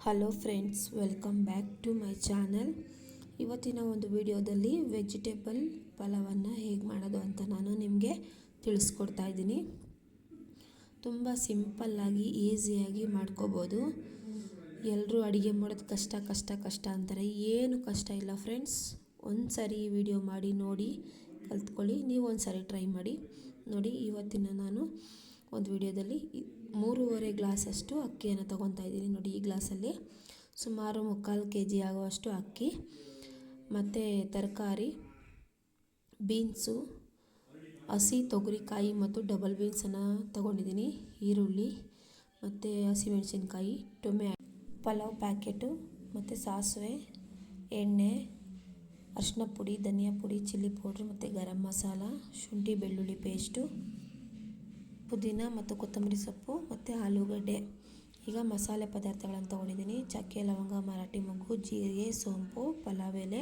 Hello friends, welcome back to my channel. ಇವತ್ತಿನ ಒಂದು ವಿಡಿಯೋದಲ್ಲಿ ವೆಜಿಟೇಬಲ್ ಪಲಾವನ್ನು ಹೇಗೆ ಮಾಡೋದು ಅಂತ ನಾನು ನಿಮಗೆ ತಿಳಿಸ್ಕೊಡ್ತಾ ಇದ್ದೀನಿ. ತುಂಬ ಸಿಂಪಲ್ಲಾಗಿ ಈಸಿಯಾಗಿ ಮಾಡ್ಕೋಬೋದು. ಎಲ್ಲರೂ ಅಡುಗೆ ಮಾಡೋದು ಕಷ್ಟ ಅಂತಾರೆ. ಏನು ಕಷ್ಟ ಇಲ್ಲ ಫ್ರೆಂಡ್ಸ್. ಒಂದು ಸಾರಿ ಈ ವಿಡಿಯೋ ಮಾಡಿ ನೋಡಿ ಕಲ್ತ್ಕೊಳ್ಳಿ. ನೀವು ಒಂದು ಸಾರಿ ಟ್ರೈ ಮಾಡಿ ನೋಡಿ. ಇವತ್ತಿನ ನಾನು ಒಂದು ವಿಡಿಯೋದಲ್ಲಿ 3.5 ಗ್ಲಾಸಷ್ಟು ಅಕ್ಕಿಯನ್ನು ತೊಗೊತಾ ಇದ್ದೀನಿ. ನೋಡಿ, ಈ ಗ್ಲಾಸಲ್ಲಿ ಸುಮಾರು 3/4 kg ಆಗುವಷ್ಟು ಅಕ್ಕಿ ಮತ್ತು ತರಕಾರಿ, ಬೀನ್ಸು, ಹಸಿ ತೊಗರಿಕಾಯಿ ಮತ್ತು ಡಬಲ್ ಬೀನ್ಸನ್ನು ತೊಗೊಂಡಿದ್ದೀನಿ. ಈರುಳ್ಳಿ ಮತ್ತು ಹಸಿಮೆಣಸಿನ್ಕಾಯಿ, ಪಲಾವ್ ಪ್ಯಾಕೆಟು ಮತ್ತು ಸಾಸಿವೆ, ಎಣ್ಣೆ, ಅರಿಶಿನ ಪುಡಿ, ಧನಿಯಾ ಪುಡಿ, ಚಿಲ್ಲಿ ಪೌಡ್ರ್ ಮತ್ತು ಗರಂ ಮಸಾಲ, ಶುಂಠಿ ಬೆಳ್ಳುಳ್ಳಿ ಪೇಸ್ಟು, ಪುದೀನ ಮತ್ತು ಕೊತ್ತಂಬರಿ ಸೊಪ್ಪು ಮತ್ತು ಆಲೂಗಡ್ಡೆ. ಈಗ ಮಸಾಲೆ ಪದಾರ್ಥಗಳನ್ನು ತೊಗೊಂಡಿದ್ದೀನಿ. ಚಕ್ಕೆ, ಲವಂಗ, ಮರಾಠಿ ಮೊಗ್ಗು, ಜೀರಿಗೆ, ಸೋಂಪು, ಪಲಾವ್ ಎಲೆ.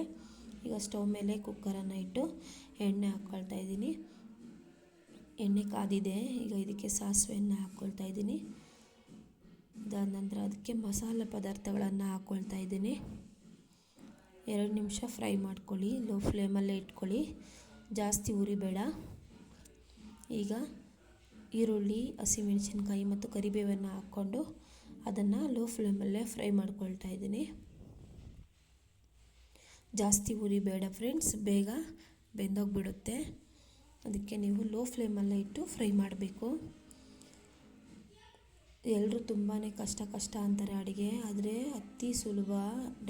ಈಗ ಸ್ಟವ್ ಮೇಲೆ ಕುಕ್ಕರನ್ನು ಇಟ್ಟು ಎಣ್ಣೆ ಹಾಕ್ಕೊಳ್ತಾ ಇದ್ದೀನಿ. ಎಣ್ಣೆ ಕಾದಿದೆ. ಈಗ ಇದಕ್ಕೆ ಸಾಸಿವೆಯನ್ನು ಹಾಕ್ಕೊಳ್ತಾ ಇದ್ದೀನಿ. ಇದಾದ ನಂತರ ಅದಕ್ಕೆ ಮಸಾಲೆ ಪದಾರ್ಥಗಳನ್ನು ಹಾಕ್ಕೊಳ್ತಾ ಇದ್ದೀನಿ. 2 ನಿಮಿಷ ಫ್ರೈ ಮಾಡ್ಕೊಳ್ಳಿ. ಲೋ ಫ್ಲೇಮಲ್ಲೇ ಇಟ್ಕೊಳ್ಳಿ, ಜಾಸ್ತಿ ಉರಿಬೇಡ. ಈಗ ಈರುಳ್ಳಿ, ಹಸಿಮೆಣಸಿನ್ಕಾಯಿ ಮತ್ತು ಕರಿಬೇವನ್ನು ಹಾಕ್ಕೊಂಡು ಅದನ್ನು ಲೋ ಫ್ಲೇಮಲ್ಲೇ ಫ್ರೈ ಮಾಡ್ಕೊಳ್ತಾ ಇದ್ದೀನಿ. ಜಾಸ್ತಿ ಉರಿಬೇಡ ಫ್ರೆಂಡ್ಸ್, ಬೇಗ ಬೆಂದೋಗಿಬಿಡುತ್ತೆ. ಅದಕ್ಕೆ ನೀವು ಲೋ ಫ್ಲೇಮಲ್ಲೇ ಇಟ್ಟು ಫ್ರೈ ಮಾಡಬೇಕು. ಎಲ್ಲರೂ ತುಂಬಾ ಕಷ್ಟ ಅಂತಾರೆ ಅಡುಗೆ, ಆದರೆ ಅತಿ ಸುಲಭ.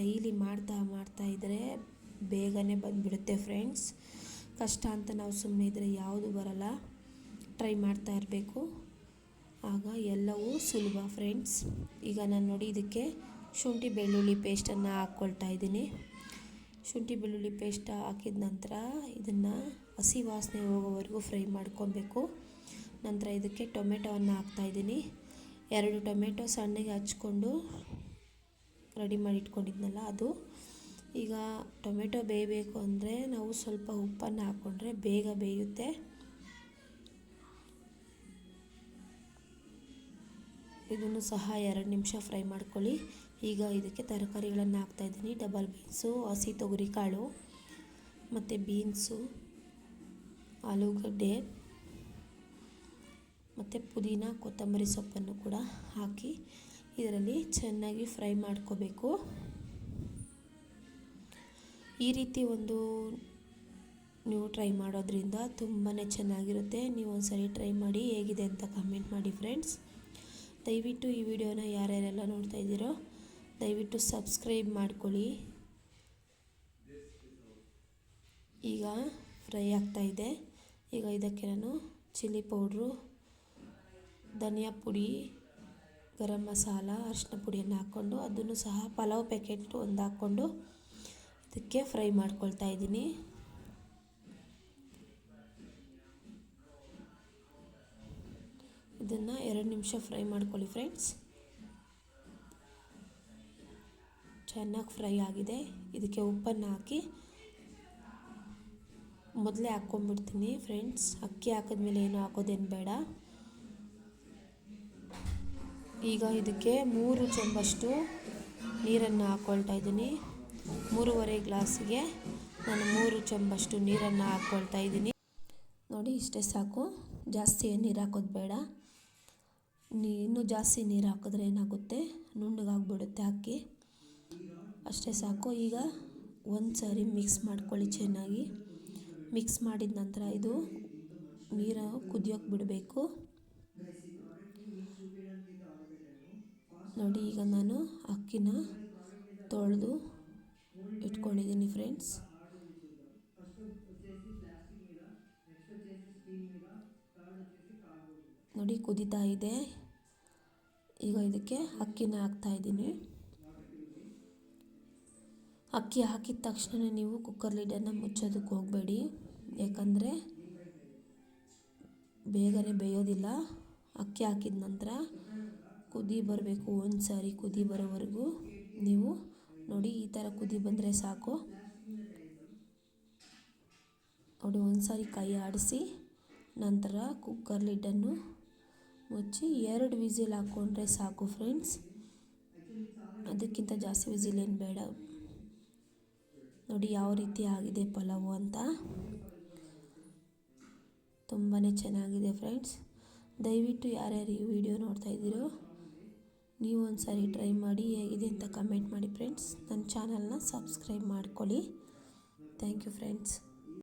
ಡೈಲಿ ಮಾಡ್ತಾ ಇದ್ದರೆ ಬೇಗನೆ ಬಂದುಬಿಡುತ್ತೆ ಫ್ರೆಂಡ್ಸ್. ಕಷ್ಟ ಅಂತ ನಾವು ಸುಮ್ಮನೆ ಇದ್ದರೆ ಯಾವುದು ಬರಲ್ಲ. ಟ್ರೈ ಮಾಡ್ತಾ ಇರಬೇಕು, ಆಗ ಎಲ್ಲವೂ ಸುಲಭ ಫ್ರೆಂಡ್ಸ್. ಈಗ ನಾನು ನೋಡಿ ಇದಕ್ಕೆ ಶುಂಠಿ ಬೆಳ್ಳುಳ್ಳಿ ಪೇಸ್ಟನ್ನು ಹಾಕ್ಕೊಳ್ತಾ ಇದ್ದೀನಿ. ಶುಂಠಿ ಬೆಳ್ಳುಳ್ಳಿ ಪೇಸ್ಟ್ ಹಾಕಿದ ನಂತರ ಇದನ್ನು ಹಸಿ ವಾಸನೆ ಹೋಗೋವರೆಗೂ ಫ್ರೈ ಮಾಡ್ಕೊಬೇಕು. ನಂತರ ಇದಕ್ಕೆ ಟೊಮೆಟೊವನ್ನು ಹಾಕ್ತಾಯಿದ್ದೀನಿ. 2 ಟೊಮೆಟೊ ಸಣ್ಣಗೆ ಹಚ್ಕೊಂಡು ರೆಡಿ ಮಾಡಿ ಇಟ್ಕೊಂಡಿದ್ನಲ್ಲ ಅದು. ಈಗ ಟೊಮೆಟೊ ಬೇಯಬೇಕು ಅಂದರೆ ನಾವು ಸ್ವಲ್ಪ ಉಪ್ಪನ್ನು ಹಾಕ್ಕೊಂಡ್ರೆ ಬೇಗ ಬೇಯುತ್ತೆ. ಇದನ್ನು ಸಹ 2 ನಿಮಿಷ ಫ್ರೈ ಮಾಡ್ಕೊಳ್ಳಿ. ಈಗ ಇದಕ್ಕೆ ತರಕಾರಿಗಳನ್ನು ಹಾಕ್ತಾಯಿದ್ದೀನಿ. ಡಬಲ್ ಬೀನ್ಸು, ಹಸಿ ತೊಗರಿಕಾಳು ಮತ್ತು ಬೀನ್ಸು, ಆಲೂಗಡ್ಡೆ ಮತ್ತು ಪುದೀನ, ಕೊತ್ತಂಬರಿ ಸೊಪ್ಪನ್ನು ಕೂಡ ಹಾಕಿ ಇದರಲ್ಲಿ ಚೆನ್ನಾಗಿ ಫ್ರೈ ಮಾಡ್ಕೋಬೇಕು. ಈ ರೀತಿ ನೀವು ಟ್ರೈ ಮಾಡೋದ್ರಿಂದ ತುಂಬಾ ಚೆನ್ನಾಗಿರುತ್ತೆ. ನೀವು ಒಂದ್ಸರಿ ಟ್ರೈ ಮಾಡಿ ಹೇಗಿದೆ ಅಂತ ಕಮೆಂಟ್ ಮಾಡಿ ಫ್ರೆಂಡ್ಸ್. ದಯವಿಟ್ಟು ಈ ವಿಡಿಯೋನ ಯಾರ್ಯಾರೆಲ್ಲ ನೋಡ್ತಾ ಇದ್ದೀರೋ ದಯವಿಟ್ಟು ಸಬ್ಸ್ಕ್ರೈಬ್ ಮಾಡ್ಕೊಳ್ಳಿ. ಈಗ ಫ್ರೈ ಆಗ್ತಾಯಿದೆ. ಈಗ ಇದಕ್ಕೆ ನಾನು ಚಿಲ್ಲಿ ಪೌಡ್ರು, ಧನಿಯಾ ಪುಡಿ, ಗರಂ ಮಸಾಲ, ಅರಿಶಿನ ಪುಡಿಯನ್ನು ಹಾಕ್ಕೊಂಡು ಅದನ್ನು ಸಹ ಪಲಾವ್ ಪ್ಯಾಕೆಟ್ ಒಂದು ಹಾಕ್ಕೊಂಡು ಇದಕ್ಕೆ ಫ್ರೈ ಮಾಡ್ಕೊಳ್ತಾ ಇದ್ದೀನಿ. ಇದನ್ನು 2 ನಿಮಿಷ ಫ್ರೈ ಮಾಡ್ಕೊಳ್ಳಿ ಫ್ರೆಂಡ್ಸ್. ಚೆನ್ನಾಗಿ ಫ್ರೈ ಆಗಿದೆ. ಇದಕ್ಕೆ ಉಪ್ಪನ್ನು ಹಾಕಿ ಮೊದಲೇ ಹಾಕ್ಕೊಂಡ್ಬಿಡ್ತೀನಿ ಫ್ರೆಂಡ್ಸ್. ಅಕ್ಕಿ ಹಾಕಿದ್ಮೇಲೆ ಏನು ಹಾಕೋದೇನು ಬೇಡ. ಈಗ ಇದಕ್ಕೆ 3 ಚಮಚಷ್ಟು ನೀರನ್ನು ಹಾಕ್ಕೊಳ್ತಾ ಇದ್ದೀನಿ. 3.5 ಗ್ಲಾಸಿಗೆ ನಾನು 3 ಚಮಚಷ್ಟು ನೀರನ್ನು ಹಾಕ್ಕೊಳ್ತಾ ಇದ್ದೀನಿ. ನೋಡಿ, ಇಷ್ಟೇ ಸಾಕು. ಜಾಸ್ತಿ ನೀರು ಹಾಕೋದು ಬೇಡ. ಇನ್ನೂ ಜಾಸ್ತಿ ನೀರು ಹಾಕಿದ್ರೆ ಏನಾಗುತ್ತೆ, ನುಣ್ಣಗಾಗ್ಬಿಡುತ್ತೆ ಅಕ್ಕಿ. ಅಷ್ಟೇ ಸಾಕು. ಈಗ ಒಂದು ಸಾರಿ ಮಿಕ್ಸ್ ಮಾಡ್ಕೊಳ್ಳಿ ಚೆನ್ನಾಗಿ. ಮಿಕ್ಸ್ ಮಾಡಿದ ನಂತರ ಇದು ನೀರು ಕುದಿಯೋಕೆ ಬಿಡಬೇಕು. ನೋಡಿ, ಈಗ ನಾನು ಅಕ್ಕಿನ ತೊಳೆದು ಇಟ್ಕೊಂಡಿದ್ದೀನಿ ಫ್ರೆಂಡ್ಸ್. ನೋಡಿ, ಕುದೀತಾ ಇದೆ. ಈಗ ಇದಕ್ಕೆ ಅಕ್ಕಿನ ಹಾಕ್ತಾಯಿದ್ದೀನಿ. ಅಕ್ಕಿ ಹಾಕಿದ ತಕ್ಷಣ ನೀವು ಕುಕ್ಕರ್ ಲಿಡ್ಡನ್ನು ಮುಚ್ಚೋದಕ್ಕೆ ಹೋಗಬೇಡಿ, ಯಾಕಂದರೆ ಬೇಗನೆ ಬೇಯೋದಿಲ್ಲ. ಅಕ್ಕಿ ಹಾಕಿದ ನಂತರ ಕುದಿ ಬರಬೇಕು. ಒಂದು ಸಾರಿ ಕುದಿ ಬರೋವರೆಗೂ ನೀವು ನೋಡಿ, ಈ ಥರ ಕುದಿ ಬಂದರೆ ಸಾಕು. ನೋಡಿ, ಒಂದು ಸಾರಿ ಕೈ ಆಡಿಸಿ ನಂತರ ಕುಕ್ಕರ್ ಲಿಡ್ಡನ್ನು ಮುಚ್ಚಿ 2 ವಿಸಿಲ್ ಹಾಕ್ಕೊಂಡ್ರೆ ಸಾಕು ಫ್ರೆಂಡ್ಸ್. ಅದಕ್ಕಿಂತ ಜಾಸ್ತಿ ವಿಸಿಲ್ ಏನು ಬೇಡ. ನೋಡಿ ಯಾವ ರೀತಿ ಆಗಿದೆ ಪಲಾವು ಅಂತ, ತುಂಬಾ ಚೆನ್ನಾಗಿದೆ ಫ್ರೆಂಡ್ಸ್. ದಯವಿಟ್ಟು ಯಾರ್ಯಾರು ಈ ವಿಡಿಯೋ ನೋಡ್ತಾ ಇದ್ದೀರೋ ನೀವು ಒಂದು ಸಾರಿ ಟ್ರೈ ಮಾಡಿ ಹೇಗಿದೆ ಅಂತ ಕಮೆಂಟ್ ಮಾಡಿ ಫ್ರೆಂಡ್ಸ್. ನನ್ನ ಚಾನಲ್ನ ಸಬ್ಸ್ಕ್ರೈಬ್ ಮಾಡ್ಕೊಳ್ಳಿ. Thank you friends.